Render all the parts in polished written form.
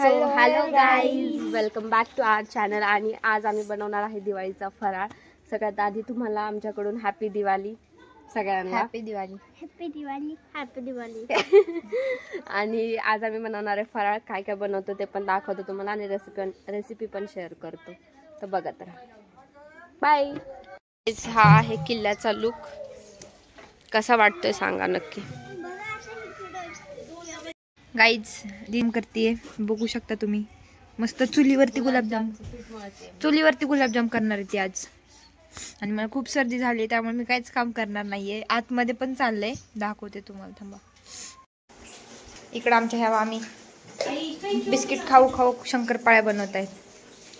Hello guys, welcome back to our channel. आणि आज आम्ही बनवणार आहे दिवाळीचा फराळ. सगळ्यात आधी तुम्हाला आमच्याकडून हॅपी दिवाळी सगळ्यांना. Happy Diwali. Happy Diwali. Happy Diwali. आणि आज आम्ही बनवणार आहे फराळ. काय काय बनवतो ते पण दाखवतो तुम्हाला आणि रेसिपी पण शेअर करतो, तर बघत राहा. बाय. हा आहे किल्ल्याचा लुक. कसा वाटतोय सांगा नक्की. गाईज दिन करते, बघू शकता तुम्ही. मस्त चुलीवरती गुलाबजाम करणार आहे ती आज. आणि मला खूप सर्दी झाली त्यामुळे मी काहीच काम करणार नाहीये. आतमध्ये पण चाललंय, दाखवते तुम्हाला, थांबा. इकडं आमच्या ह्या आम्ही बिस्किट खाऊ खाऊ शंकरपाळ्या बनवत आहेत.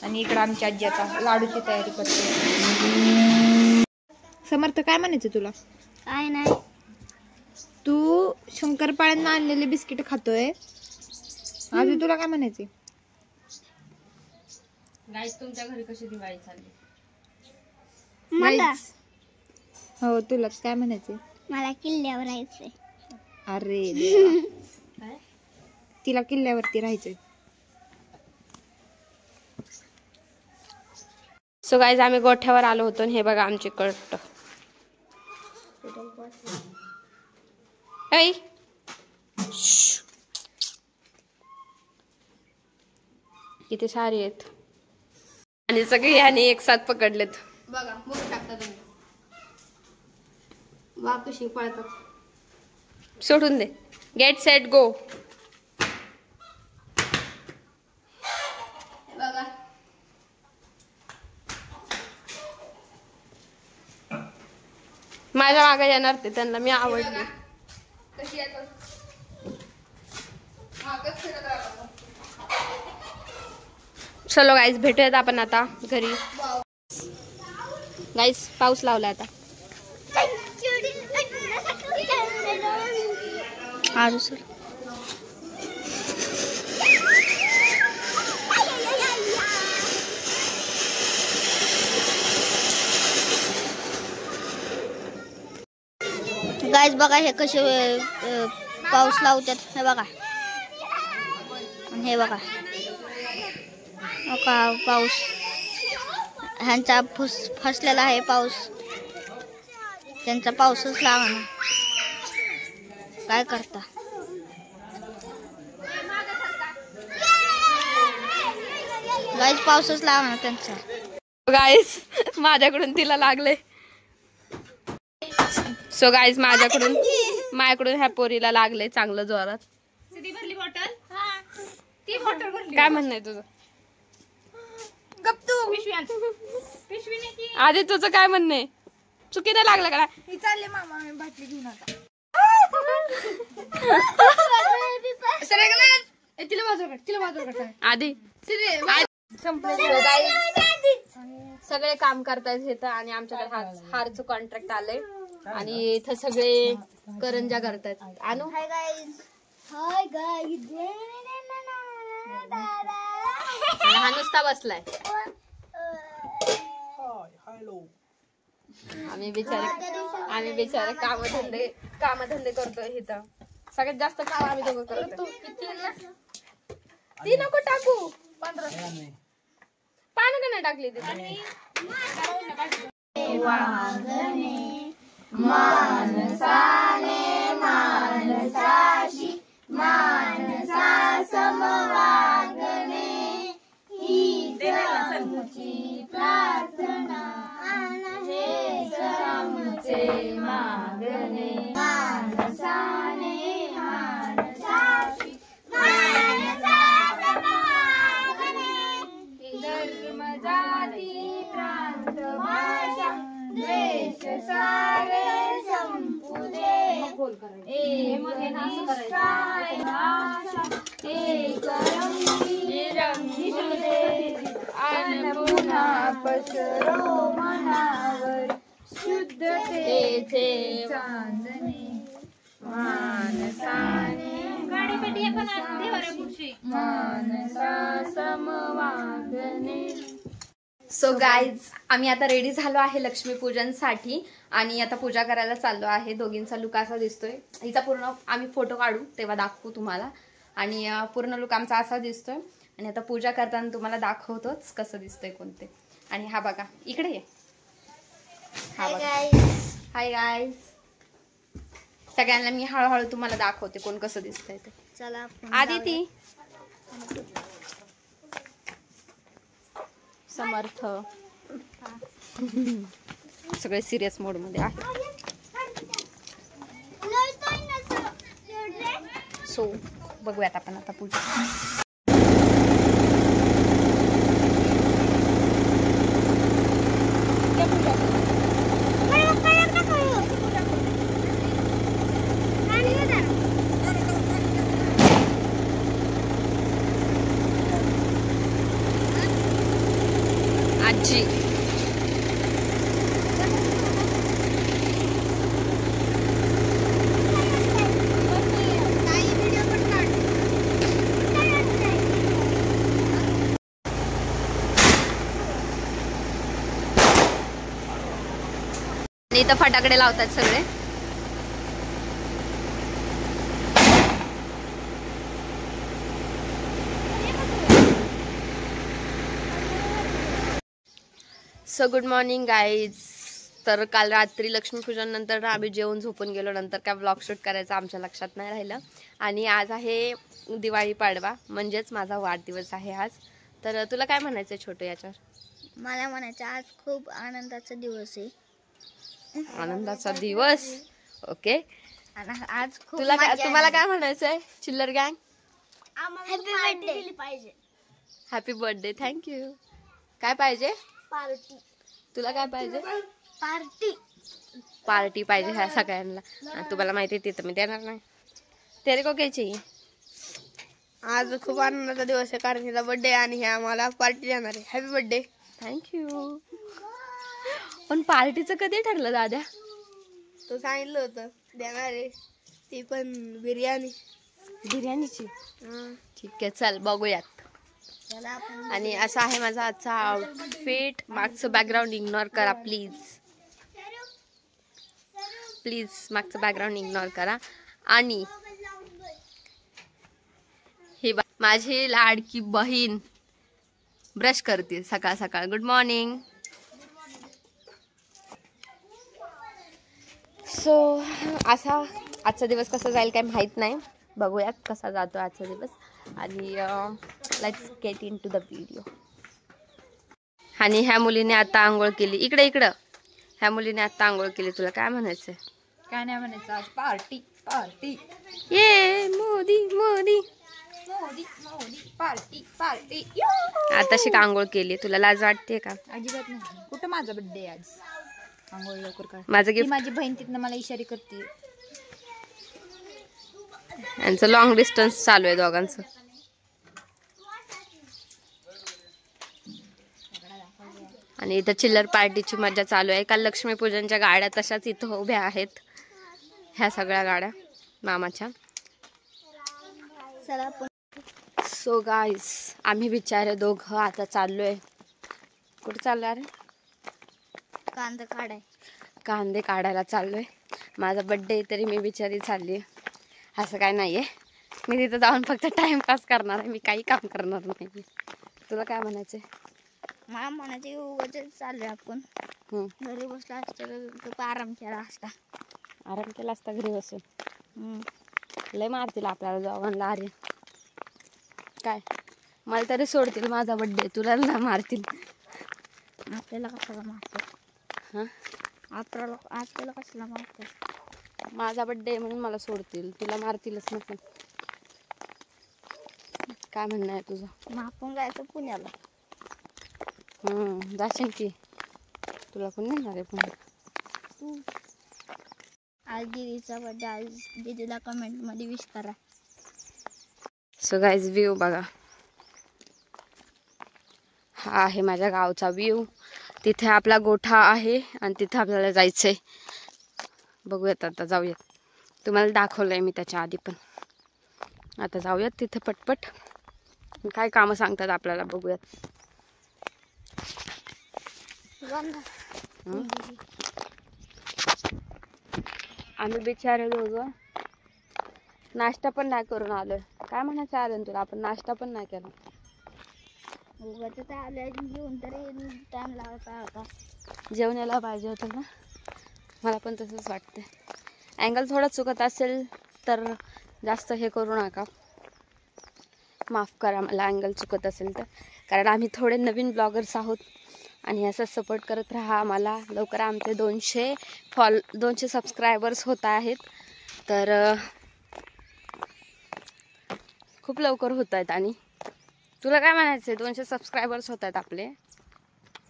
आणि इकडं आमची आजी आता लाडूची तयारी करते. समर्थ काय म्हणायचं तुला? काय नाही, तू शंकरपाळ्यांना आणलेले बिस्किट खातोय. अजून तुला काय म्हणायचे? गाईज तुमच्या घरी कशी दिवाळी चालली? हो, तुलाच काय म्हणायचे? मला किल्ल्यावर राहायचंय. अरे देवा. तिला किल्ल्यावरती राहायचंय. सो गाईज आम्ही गोठ्यावर आलो होतो. हे बघा आमची कट. ऐ किती सारे आहेत आणि सगळे याने एक साथ पकडलेत. बघा बघू शकता तुम्ही. वा कशी पळतात. सोडून दे. Get set go. बघा माझ्या मागे येणार ते. त्यांना मी आवडली. कशी येतात. चलो गाईज भेटूयात आपण आता घरी. गाईज पाऊस लावला आता. आज सर गाईज बघा हे कसे पाऊस लावतात. हे बघा, हे बघा पाऊस ह्यांचा फसलेला आहे. पाऊस त्यांचा पाऊसच लावा ना. काय करता गाईज? पाऊसच लावा ना त्यांचा. गाईज माझ्याकडून तिला लागले. सो गाईज माझ्याकडून ह्या पोरीला लागले चांगलं जोरात. काय म्हणणं आहे तुझं? आधी तुझं काय म्हणणं आहे? चुकीने लागलं का? चालले मामा, मी बाटली घेऊन आता. आधी सगळे काम करतायत इथं. आणि आमच्याकडे हारचं कॉन्ट्रॅक्ट आलंय आणि इथं सगळे करंजा करतायत. आणू हा नुसता बसलाय. आम्ही बिचारे कामधंदे करतोय इथं. सगळ्यात जास्त काम आम्ही दोघं करतो. ती नको टाकू. 15 पानं का नाही टाकली तिथे? मानसाने मानसाशी मानसा समवागणे ही आमची प्रार्थना हे आमचे मागणे. मानसाने मानसाशी मानसा समवागणे धर्म जाती प्रांत भाषा देश सारे संपुदे एक निष्ठाय आशा एक रंगीले अन पुन्हा पसरो मनावर शुद्धतेचे चांदणे. मानसाने मानसा समवागणे. सो गाईज आम्ही आता रेडी झालो आहे लक्ष्मीपूजनसाठी आणि आता पूजा करायला चाललो आहे. दोघींचा लुक असा दिसतोय. हिचा पूर्ण आम्ही फोटो काढू तेव्हा दाखवू तुम्हाला. आणि पूर्ण लुक आमचा असा दिसतोय. आणि आता पूजा करताना तुम्हाला दाखवतोच कसं दिसतंय कोणते. आणि हा बघा इकडे ये. हा बघा. Hi guys. सगळ्यांना मी हळूहळू तुम्हाला दाखवते कोण कसं दिसतंय ते. चला आपण आदिती, समर्थ सगळे सिरियस मोड मध्ये आहे. सो बघूयात आपण आता पूजा. आजी आणि इथं फटाकडे लावतात सगळे. So good morning guys. तर काल रात्री लक्ष्मीपूजन नंतर आम्ही जेवून झोपून गेलो. नंतर काय व्लॉग शूट करायचं आमच्या लक्षात नाही राहिलं. आणि आज आहे दिवाळी पाडवा, म्हणजेच माझा वाढदिवस आहे आज. तर तुला काय म्हणायचं आहे छोटू याच्यावर? मला म्हणायचं आज खूप आनंदाचा दिवस आहे. आनंदाचा दिवस. ओके. आणि आज खूप तुम्हाला काय म्हणायचं आहे चिल्लर गँग? हॅपी बर्थडे पाहिजे. Happy birthday. थँक्यू. काय पाहिजे पार्टी. तुला? काय पाहिजे? पार्टी. पार्टी पाहिजे ह्या सगळ्यांना. आणि तुम्हाला माहिती आहे तिथं मी देणार नाही. तेरे को क्या चाहिए? आज खूप आनंदाचा दिवस आहे कारण हिचा बर्थडे आणि हे आम्हाला पार्टी देणार आहे. Happy birthday. थँक्यू. पण पार्टीचं कधी ठरलं दादा? तो सांगितलं होतं देणार आहे, ती पण बिर्याणी. बिर्याणीची. ठीक आहे चल बघूयात. चला आपण आणि असा आहे माझा आजचा आउटफिट. मागचं बॅकग्राऊंड इग्नोर करा प्लीज. प्लीज मागचं बॅकग्राऊंड इग्नोर करा. आणि ही माझी लाडकी बहीण ब्रश करते सकाळ सकाळ. Good morning. सो असा आजचा दिवस कसा जाईल काय माहीत नाही. बघूयात कसा जातो आजचा दिवस. आणि let's get into the video. आणि ह्या मुलीने आता आंघोळ केली. इकडं ह्या मुलीने आता आंघोळ केली. तुला काय म्हणायचंय? काय नाही म्हणायचं, आज पार्टी पार्टी. ये मोदी मोदी मोदी मोदी पार्टी पार्टी. आता शिक आंघोळ केली. तुला लाज वाटते का? अजिबात नाही. कुठं माझा बर्थडे आज? आंघोळ लवकर कर. माझं ती गिफ्ट. माझी बहीण तिथनं मला इशारे करते. यांचं लॉंग डिस्टन्स चालू आहे दोघांचं. आणि इथं चिल्लर पार्टीची मजा चालू आहे. काल लक्ष्मीपूजनच्या गाड्या तशाच इथं उभ्या आहेत. ह्या सगळ्या गाड्या मामाच्या. चला आपण सो गाईज आम्ही बिचारे दोघं आता चाललोय. कुठे चाललोय अरे? कांदा काढाय. कांदे काढायला चाललोय. माझा बर्थडे तरी मी बिचारी चालली. असं काय नाहीये. मी तिथं जाऊन फक्त टाइमपास करणार आहे. मी काही काम करणार नाही. तुला काय म्हणायचंय? मला म्हणायचे उगाच चाललोय आपण. घरी बसला असतं तर आराम केला असता. आराम केला असता घरी बसून. लय मारतील आपल्याला दोघांना. अरे काय मला तरी सोडतील माझा बर्थडे. तुला ना मारतील. आपल्याला कशाला मारतात? हां आपल्याला कशाला मारतात? माझा बर्थडे म्हणून मला सोडतील. तुला मारतीलच ना. पण काय म्हणणं आहे तुझं? मग आपण जायचं पुण्याला. जाशील की. तुला कोण नेणार आहे पुण्याला? तू आज दीदीचा बर्थडे. आज दीदीला कमेंट मध्ये विश करा. सो गाईज व्ह्यू बघा. हा आहे माझ्या गावचा व्ह्यू. तिथे आपला गोठा आहे आणि तिथे आपल्याला जायचंय. बघूयात आता जाऊयात. तुम्हाला दाखवलंय मी त्याच्या आधी पण. आता जाऊयात तिथे पटपट. काय कामं सांगतात आपल्याला बघूयात. आम्ही बिचारे दोघं नाश्ता पण नाही करून आलोय. काय म्हणायचं आर्यन तुला? आपण नाश्ता पण नाही केला. उगाच आलं घेऊन तरी टाइम लावायचा होता. जेवण यायला पाहिजे होतं ना. मला पण तसंच वाटतं. अँगल थोडा चुकत असेल तर जास्त हे करू नका, माफ करा मला अँगल चुकत असेल तर, कारण आम्ही थोडे नवीन ब्लॉगर्स आहोत आणि असं सपोर्ट करत राहा आम्हाला. लवकर आमचे 200 सबस्क्रायबर्स होत आहेत. तर खूप लवकर होत आहेत. आणि तुला काय म्हणायचं आहे? 200 सबस्क्रायबर्स होत आहेत आपले.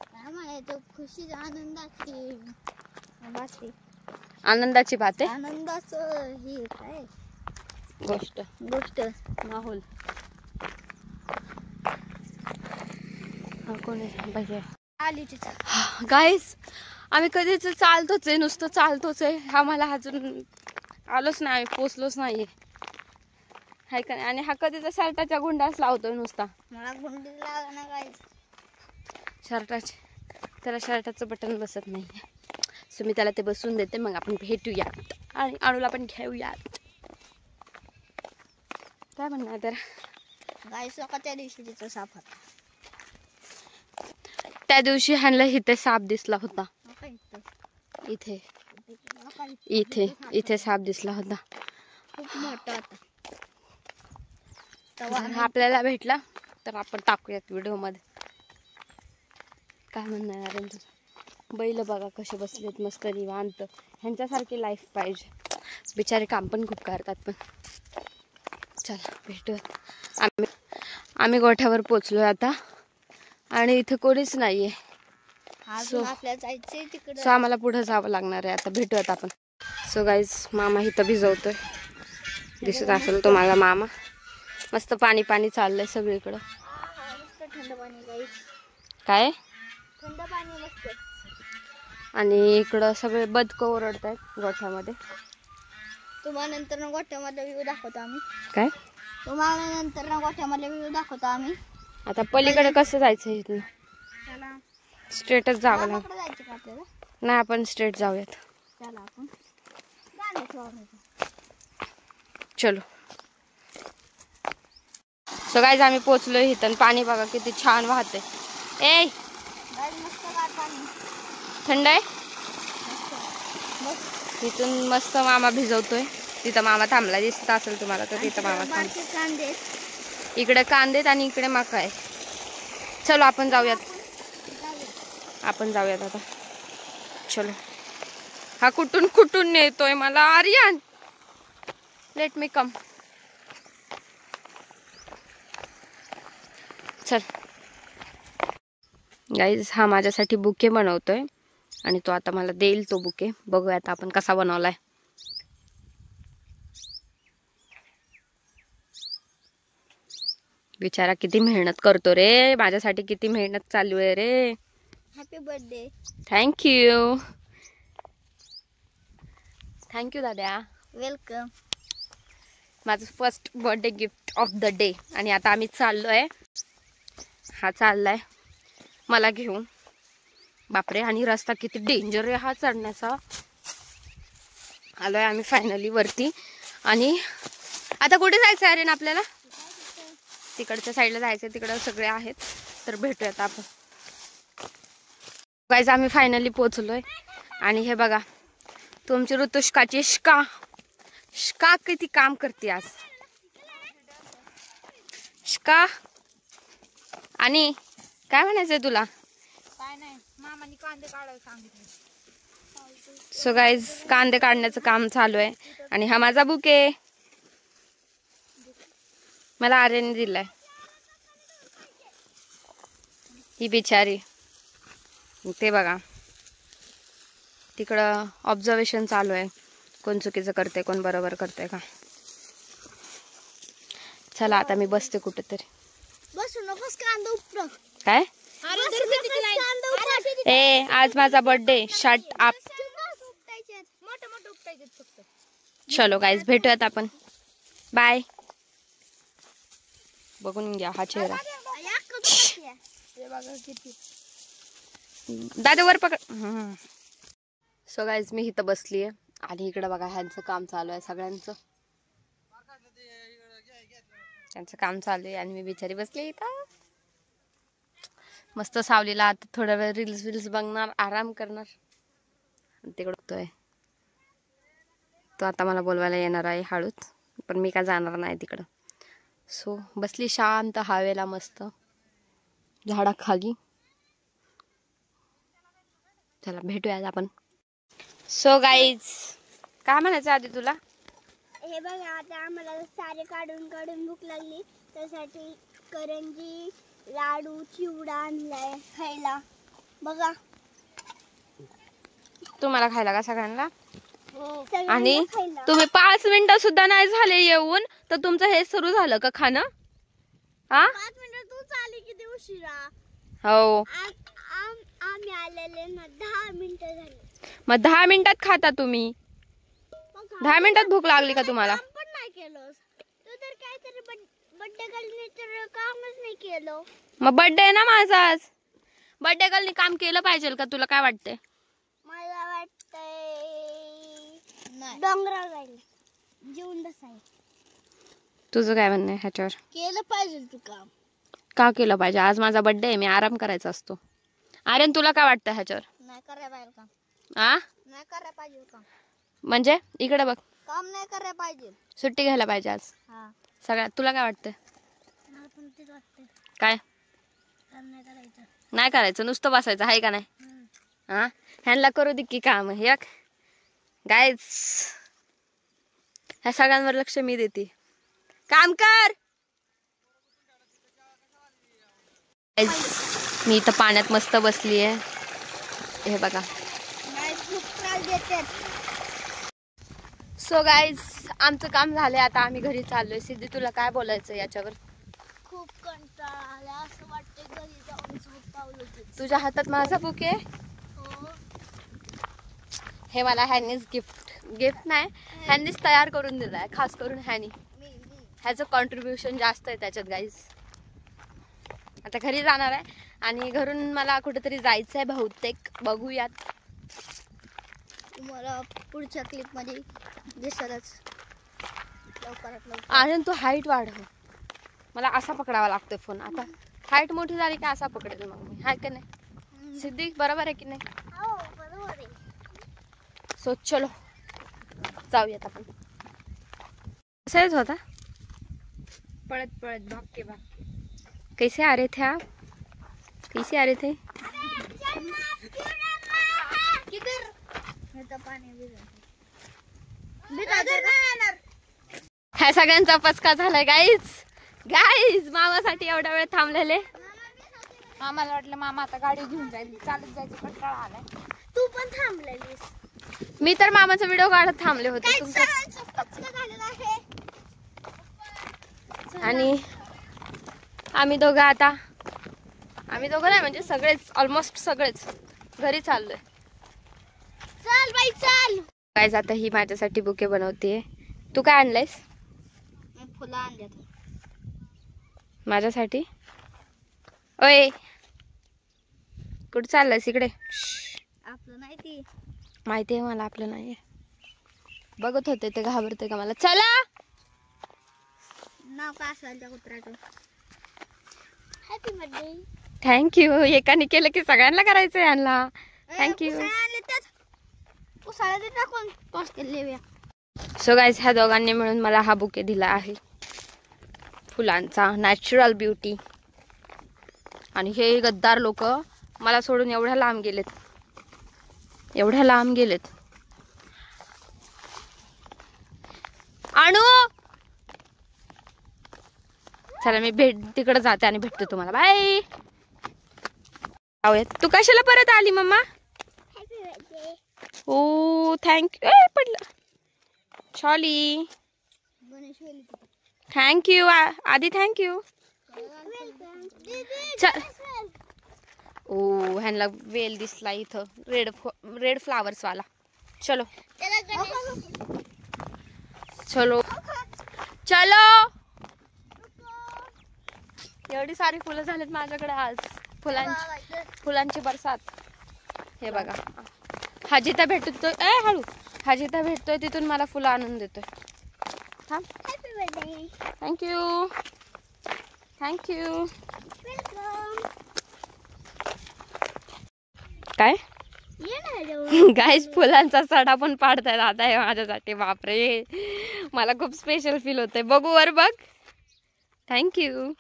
काय म्हणायचं, खुशी आनंदाची बातमी. आनंदाची बात आहे. आनंदाचं ही काय गोष्ट माहोल. हा कोण आहे? भैया आली तिचं. गाईस, आम्ही कधीच चालतोच आहे, नुसतं चालतोच आहे. आम्हाला अजून आलोच नाही, पोचलोच नाहीये, हाय का नाही? आणि हा कधीचा शर्टाच्या गुंडाच लावतोय नुसता. मला गुंडी लावा ना काय. शर्टाचे त्याला शर्टाचं बटन बसत नाही. सो मी त्याला ते बसून देते, मग आपण भेटूयात आणि अणूला पण घेऊयात. काय म्हणणार तर गाय सकाळच्या दिवशी तिचं साप होता. त्या दिवशी ह्यांना इथे साप दिसला होता. इथे इथे इथे साप दिसला होता. खूप मोठा होता. जर आपल्याला भेटला तर आपण टाकूयात व्हिडिओ मध्ये. काय म्हणणार आहे तुझं? बैल बघा कसे बसलेत मस्त निवांत. ह्यांच्यासारखी लाईफ पाहिजे. बिचारे काम पण खूप करतात. पण चला भेटूयात. आम्ही गोठ्यावर पोचलोय आता आणि इथे कोणीच नाहीये. अजून आपल्याला जायचंय तिकडे. सो आम्हाला पुढे जावं लागणार आहे. आता भेटूयात आपण. सो गाईज, मामा इथं भिजवतोय, दिसत असेल तुम्हाला. मामा मस्त पाणी पाणी चाललंय सगळीकडं. थंड पाणी गाईस. काय? थंड पाणी मस्त. आणि इकडं सगळे बदकं ओरडत आहेत गोठ्यामध्ये. तुम्हाला नंतर ना गोठ्यामधला व्ह्यू दाखवतो आम्ही. काय? तुम्हाला नंतर ना गोठ्यामधला व्ह्यू दाखवतो आम्ही. आता पलीकडे कसं जायचं इथून? चला. स्ट्रेटच जावं लागेल. मामाकडे जायचं का आपल्याला? नाही, आपण स्ट्रेट जाऊयात. चला आपण गाणे ठेवायचं. चलो. सो गाईज, आम्ही पोचलोय इथं. पाणी बघा किती छान वाहते. ए गाईस मस्त गार पाणी. थंड आहे. बस. इथून मस्त मामा भिजवतोय. तिथं मामा थांबला दिसत असेल तुम्हाला तर. तिथं मामा थांबला. बारके कांदे. इकडे कांदेत आणि इकडे मका आहे. चलो आपण जाऊयात. आपण जाऊयात आता. चलो. हा कुठून कुठून नेतोय मला. आर्यन, लेट मी कम. चल गाईज, हा माझ्यासाठी बुके बनवतोय आणि तो आता मला देईल तो बुके. बघूयात आपण कसा बनवलाय. बिचारा किती मेहनत करतो रे माझ्यासाठी. किती मेहनत चालू आहे रे. Happy birthday. थँक्यू. थँक्यू दादा. वेलकम. माझं first birthday gift of the day. आणि आता आम्ही चाललोय. हा चाललाय मला घेऊन. बापरे, आणि रस्ता किती डेंजर आहे हा चढण्याचा. आलोय आम्ही फायनली वरती. आणि आता कुठे जायचं आहे रे ना आपल्याला? तिकडच्या साईडला जायचं. तिकडं सगळे आहेत. तर भेटूयात आपण. गाईज, आम्ही फायनली पोचलोय. आणि हे बघा तुमची ऋतुष्काची श्का किती काम करते आज. श्का, आणि काय म्हणायचंय तुला? काय नाही, मामाने कांदे काढायला सांगितले. सो गाईज, कांदे काढण्याचं काम चालू आहे. आणि हा माझा बुके मला आर्यने दिलाय. ही बिचारी. ते बघा तिकडं ऑब्झर्वेशन चालू आहे. कोण चुकीचं करते, कोण बरोबर करते का. चला आता मी बसते कुठेतरी. बसू नकोस कांदा उपट. काय? ए, आज माझा बर्थडे. Shut up. मोठं मोठं उपटायचे फक्त. चलो गाईज, भेटूयात आपण. बाय. बघून घ्या हा चेहरा. दादा वर पकड. सो गाईज, मी इथं बसलीये आणि इकडे बघा ह्यांचं काम चालू आहे सगळ्यांचं. त्यांचं काम चालू आहे आणि मी बिचारी बसली इथं मस्त सावलीला. आता थोडा वेळ रील्स बघणार, आराम करणार. तिकडं बघतोय तो आता मला बोलवायला येणार आहे हळूच, पण मी काय जाणार नाही तिकडं. सो बसली शांत हवेला मस्त झाडाखाली. चला भेटूया आपण. सो गाईज काय म्हणायचं आधी तुला? हे बघा आता आम्हाला सारे काढून काढून भूक लागली, त्यासाठी करंजी, लाडू, चिवडा आणलाय खायला. बघा तुम्हाला खायला का सगळ्यांना? सगळ्यांना आणि खायला. तुम्ही 5 मिनिटं सुद्धा नाही झाले येऊन तर तुमचं हे सुरू झालं का खाणं? हा 5 मिनिटं तू चाली किती उशिरा. हो, आम्ही आलेले ना 10 मिनिटं झाली. मग 10 मिनिटात खाता तुम्ही? 10 मिनिटात भूक लागली का तुम्हाला? काम पण नाही केलं तू तर काहीतरी बर्थडे गर्लने तर कामच नाही केलं. मग बर्थडे आहे ना माझा आज. बर्थडे गर्लनी काम केलं पाहिजे का? तुला काय वाटतंय? मला वाटतंय डोंगरावर जायला जेवून बसायला. तुझं काय म्हणणं आहे ह्याच्यावर? केलं पाहिजे तू काम. का केलं पाहिजे? आज माझा बर्थडे आहे, मी आराम करायचा असतो. आर्यन तुला काय वाटतं ह्याच्यावर? नाही करायला पाहिजे काम. आ नाही करायला पाहिजे काम. म्हणजे इकडे बघ, काम नाही करायला पाहिजे. सुट्टी घ्यायला पाहिजे आज हा सगळ्यात. तुला काय वाटतं? मला पण तेच वाटतंय. काय काम नाही करायचं. नाही करायचं, नुसतं बसायचं आहे का नाही? हा ह्यांना करू दे की काम. हे गाईज ह्या सगळ्यांवर लक्ष मी देते. काम कर. मी इथं पाण्यात मस्त बसली आहे. हे बघा. नाही खूप त्रास देतात. सो गाईज आमचं काम झालंय, आता आम्ही घरी चाललोय. सिद्धी तुला काय बोलायचं याच्यावर? खूप कंटाळा आला, असं वाटतंय घरी जाऊन झोपावं. तुझ्या हातात माझा बुके आहे. हो हे मला ह्यांनीच गिफ्ट नाही, ह्यांनीच तयार करून दिलाय, खास करून ह्यानी. ह्याचं कॉन्ट्रीब्युशन जास्त आहे त्याच्यात गाईज. आता घरी जाणार आहे आणि घरून मला कुठेतरी जायचं आहे बहुतेक, बघूयात. तुम्हाला पुढच्या क्लिप मध्ये दिसलच लवकरात लवकर. आणि तू हाईट वाढव. मला असा पकडावा लागतोय फोन. आता हाईट मोठी झाली की असा पकडेल मग मी, हाय का नाही सिद्धी? बरोबर आहे की नाही? हो बरोबर आहे. सो चलो जाऊयात आपण. कसा येत होता? पळत पळत भागके भागके. कैसे आ रहे थे आप? कैसे आ रहे थे? ह्या सगळ्यांचा पचका झालाय गाईज. मामासाठी एवढा वेळ थांबलेले. आम्हाला वाटलं मामा आता गाडी घेऊन जाईल, चालत जायचं कंटाळा आलाय. तू पण थांबलेलीस. मी तर मामाचा व्हिडिओ काढत थांबले होते तुमचा. आणि आम्ही दोघं नाही म्हणजे सगळेच, ऑलमोस्ट सगळेच घरी चाललोय. चल बाई चल. गाईज आता ही माझ्यासाठी बुके बनवते. तू काय आणलंयस? फुलं आणल्यात माझ्यासाठी. ओय कुठं चाललंयस? इकडे. आपलं नाही ती. माहिती आहे मला आपलं नाहीये. बघत होते ते घाबरते का मला. चला. नाव काय असेल त्या कुत्र्याचं? Happy birthday. थँक्यू. एकाने केलं की सगळ्यांना करायचंय यांना. थँक्यू. उसाळ्यात टाकून टॉस केले. सो गाईज ह्या दोघांनी मिळून मला हा बुके दिला आहे फुलांचा, नॅचरल ब्युटी. आणि हे गद्दार लोक मला सोडून एवढ्या लांब गेलेत. आणू चला मी तिकडे जाते आणि भेटते तुम्हाला. बाय. तू कशाला परत आली मम्मा? Happy birthday. Oh thank you. पडलं शॉली. थँक्यू आधी. थँक्यू. चल. ओ ह्यांना वेल दिसला इथं, रेड फ्लावर्स वाला. चलो चलो चलो. एवढी सारी फुलं झालीत माझ्याकडे आज. फुलांची बरसात. हे बघा हाजिता भेटतोय. हळू. हाजिता भेटतोय तिथून मला फुलं आणून देतोय. हा हॅपी बर्थडे. थँक्यू. थँक्यू. काय ये ना जवळ. गाईस फुलांचा सडा पण पाडताय आता हे माझ्यासाठी. बापरे, मला खूप स्पेशल फील होतंय. बघू वर बघ. थँक्यू.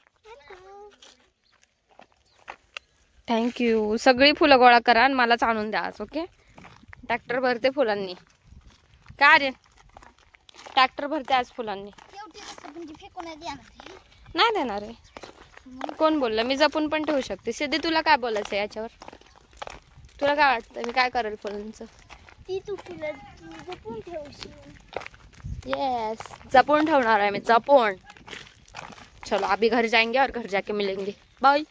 थँक्यू. सगळी फुलं गोळा करा आणि मलाच आणून द्या आज. ओके. ट्रॅक्टर भरते फुलांनी. काय रे, ट्रॅक्टर भरते आज फुलांनी. शेवटी असं म्हणजे फेकून द्या. नाही देणार आहे. कोण बोललं? मी जपून पण ठेवू शकते. सिद्धी तुला काय बोलायचं याच्यावर? तुला काय वाटतं मी काय करेल फुलांचं? ती तू फुलं जपून ठेवशील. यस, जपून ठेवणार आहे मी, जपून. चलो अभी घर जाएंगे और घर जाके मिलेंगे. बाय.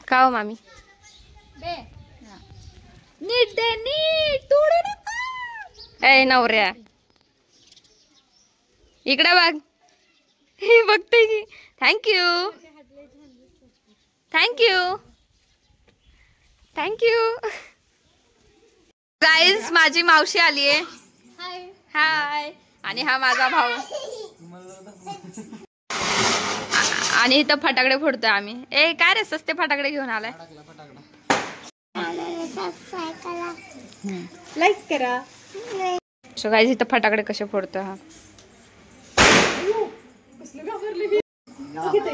का हो मामी? नीट दे, नीट तोडू नका. ए नवऱ्या, इकडे बघ. हे बघते की. थँक्यू. थँक्यू. थँक्यू. गाईज माझी मावशी आली आहे. हाय. आणि हा माझा भाऊ. आणि इथं फटाकडे फोडतोय आम्ही. ए काय रे, सस्ते फटाकडे घेऊन आलाय. लाईक करा. सो गाईज इथं फटाकडे कसे फोडतोय हा.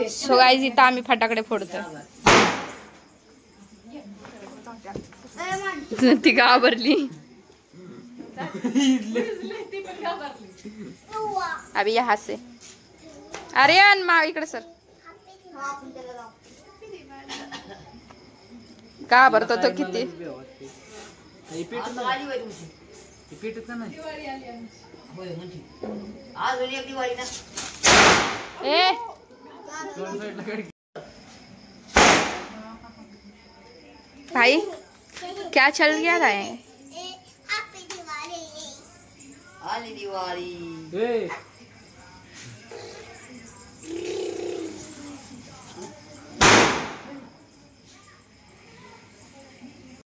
सो गाईज इथं आम्ही फटाकडे फोडतोय. ती घाबरली. अभी यहाँ से. अरे मा इकडे सर. घाबरतो तो किती. ए भाई क्या चल गया रहा है?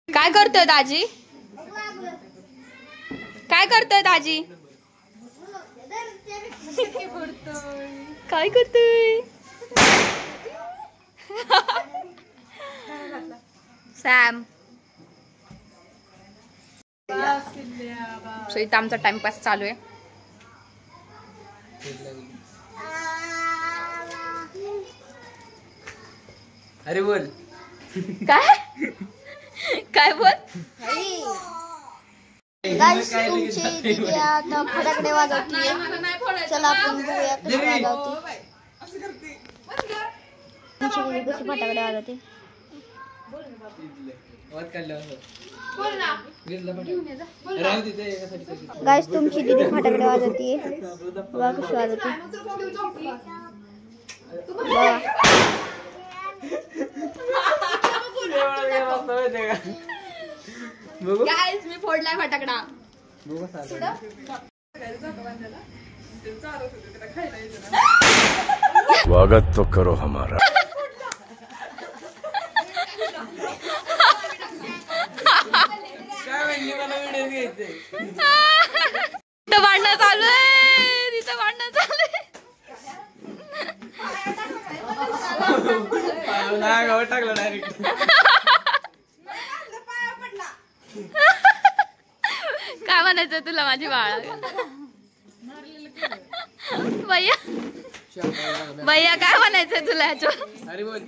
काय करतोय दाजी? काय करतोय दाजी? काय करतोय? सॅम. सो इथं आमचा टाइमपास चालू आहे. अरे बोल. काय काय बोल. तुमची दीदी आता फटाकडे वाजवतीये. चला आपण बघूया कशी वाजवते. तुमची दीदी कशी फटाकडे वाजवते. गाईस तुमची दीदी फटाकडे वाजवतीये. बघा कशी वाजवते. गाईस मी फोडलाय फटाकडा. स्वागत तो करो हमारा. तिथं भांडणं चालू आहे. तिथं भांडणं चालू आहे. टाकलं डायरेक्ट. काय म्हणायचं तुला माझी बाळा? भैया भैया काय म्हणायचंय तुला ह्याच्यावर? अरे बोल.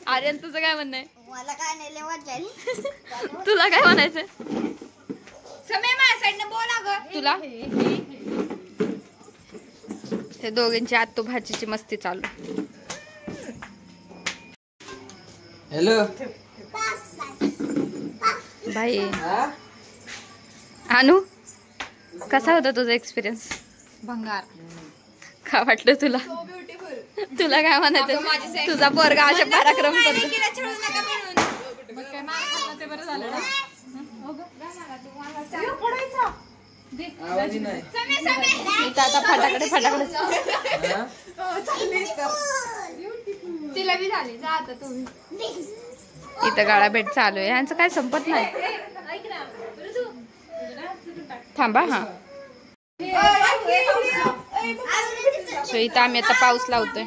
आर्यन तुझं काय म्हणणं आहे? मला काय नाही लेवत जाईल. तुला काय म्हणायचंय? समय माझ्या साईडने बोला ग. तुला ते दोघींची आत्तू भाजीची मस्ती चालू. हॅलो बाई. अनु कसा होता तुझा एक्सपिरियन्स? भंगार. काय वाटलं तुला? तुला काय म्हणायचं? तुझा पोरगा अशा पराक्रम करतो. इथं आता फटाकडे तिला बी झाली. जा आता तुम्ही. इथं गाळा भेट चालू आहे. यांचं काय संपत नाही. थांबा. हा सो इथं आम्ही आता पाऊस लावतोय.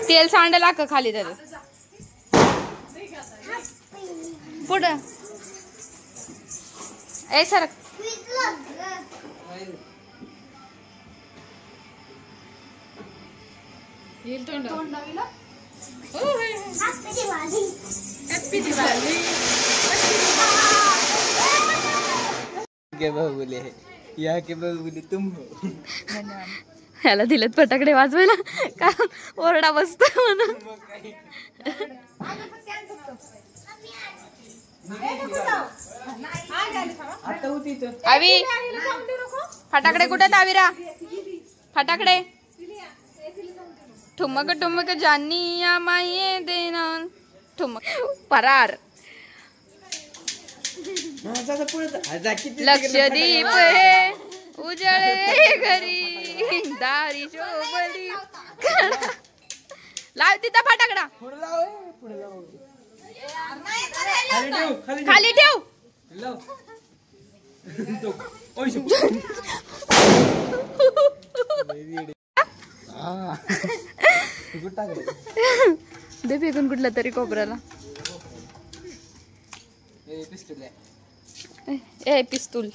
तेल सांडायला का खाली त्याला पुढं ए सर के बाहुबली है यहाँ के बाहुबली तुम हो. ह्याला दिलेत फटाकडे वाजवायला कारण ओरडा बसतोय म्हणून. आवी फटाकडे कुठे आविरा फटाकडे ठुमक ठुमक जानिया माये देना ठुमक परार लक्षदीप हे उजळे घरी दारी शोभली लाव तिथं फटाकडा खाली ठेव. दे फेकून कुठला तरी कोपऱ्याला. ए पिस्तूल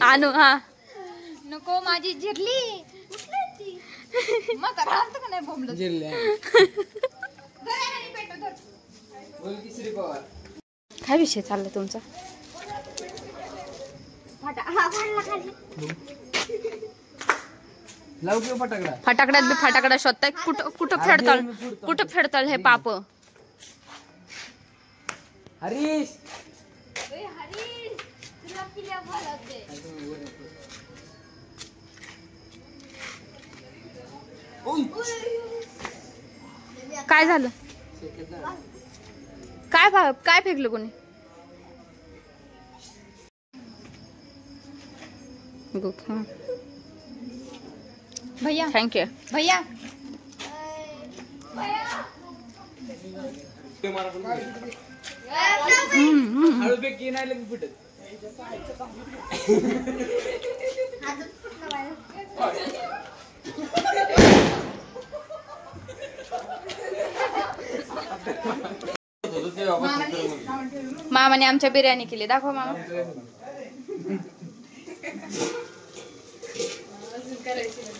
आणू. हा नको माझी झिरली मग राहत का नाही बोंबलं. काय विषय चालला तुमचा. फटाकड्यात बी फटाकडा शोधताय. कुठं फेडताल हे पाप. हरीश काय झालं. काय फेकलं कोणी. भैया थँक्यू भैया. हळूपैकी नाही लगे फुटत. मामाने आमच्या बिर्याणी केली. दाखव मामा.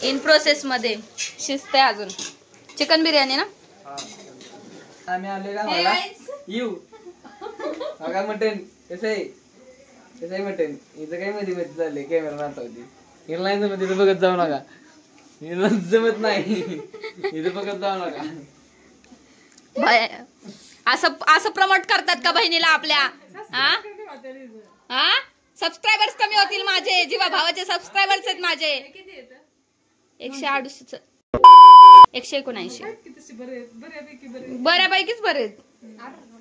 इन प्रोसेस मध्ये शिजते अजून. चिकन बिर्याणी ना. आम्ही आले गावाला येऊ बघा. मटन कसं आहे मटन. इथं काय मध्ये मध्ये चाललंय कॅमेरा नाचवते. हिला नाही जमत इथं बघत जाऊ नका. हिला जमत नाही इथं बघत जाऊ नका. असं प्रमोट करतात का बहिणीला आपल्या. हा सबस्क्रायबर्स कमी होतील माझे. जीवा भावाचे सबस्क्रायबर्स आहेत माझे 168 179. बऱ्यापैकीच बरे.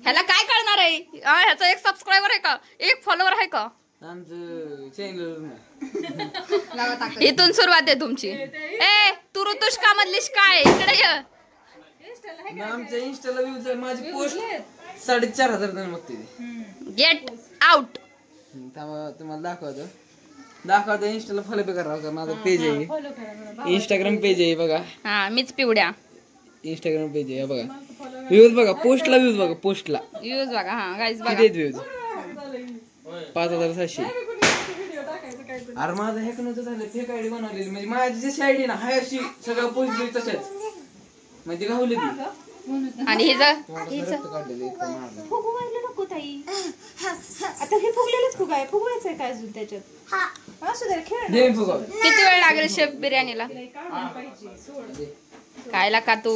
ह्याला काय कळणार आहे. ह्याचा एक सबस्क्रायबर आहे का. एक फॉलोवर आहे का. आमचं चॅनल इथून सुरुवात आहे तुमची. ए तू ऋतुष्का मधलीस काय इकडे ये. आमच्या इंस्टाला व्ह्यूज माझी पोस्ट 4,500 जण बघते. Get out. तुम्हाला दाखवतो इंस्टाला फॉलो पे करा. माझा पेज आहे इंस्टाग्राम पेज आहे बघा. हा मीच पिवड्या. इंस्टाग्राम पेज आहे बघा. व्ह्यूज बघा. पोस्टला व्ह्यूज बघा. पोस्टला व्ह्यूज बघा. हा गाईज बघा. किती व्ह्यूज 5,700. अरे माझं हॅक नव्हतं झालं. फेक आयडी बनवलेली म्हणजे माझी जशी आयडी ना हाय अशी सगळं पोस्ट दिली तशाच म्हणजे गावली ती. आणि हिचं आता हे फुगलेलंच फुगा आहे. फुगवायचं आहे काय अजून त्याच्यात. असू दे खेळ. किती वेळ लागेल शेफ बिर्याणीला. कायला का तू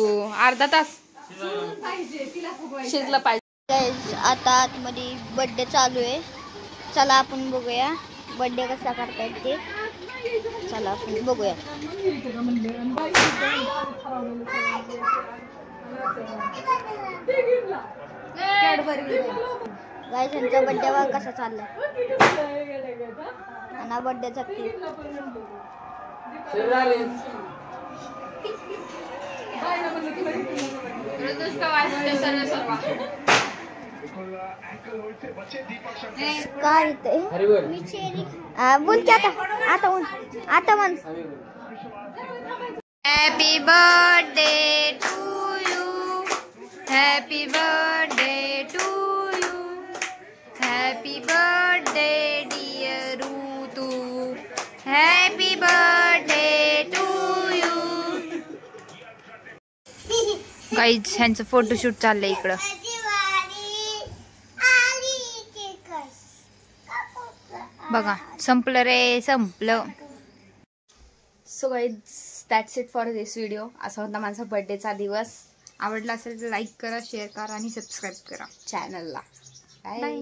अर्धा तास शिजलं पाहिजे. आता आतमध्ये बर्थडे चालू आहे. चला आपण बघूया बर्थडे कसा करतायत ते. चला आपण बघूया. गाईस यांचा बर्थडे वा कसा चाललाय. आणि बर्थडेचा केक काय ते हरी बोल बोल की आता म्हण happy birthday to you, happy birthday to you, happy birthday dear Ritu, happy birthday to you. Guys ह्यांचं फोटोशूट चाललंय इकडं. बघा संपलं रे संपलं. So guys that's it for this video. असा होता माझा बर्थडेचा दिवस. आवडला असेल तर लाईक करा, शेअर करा आणि सबस्क्राईब करा चॅनलला. बाय.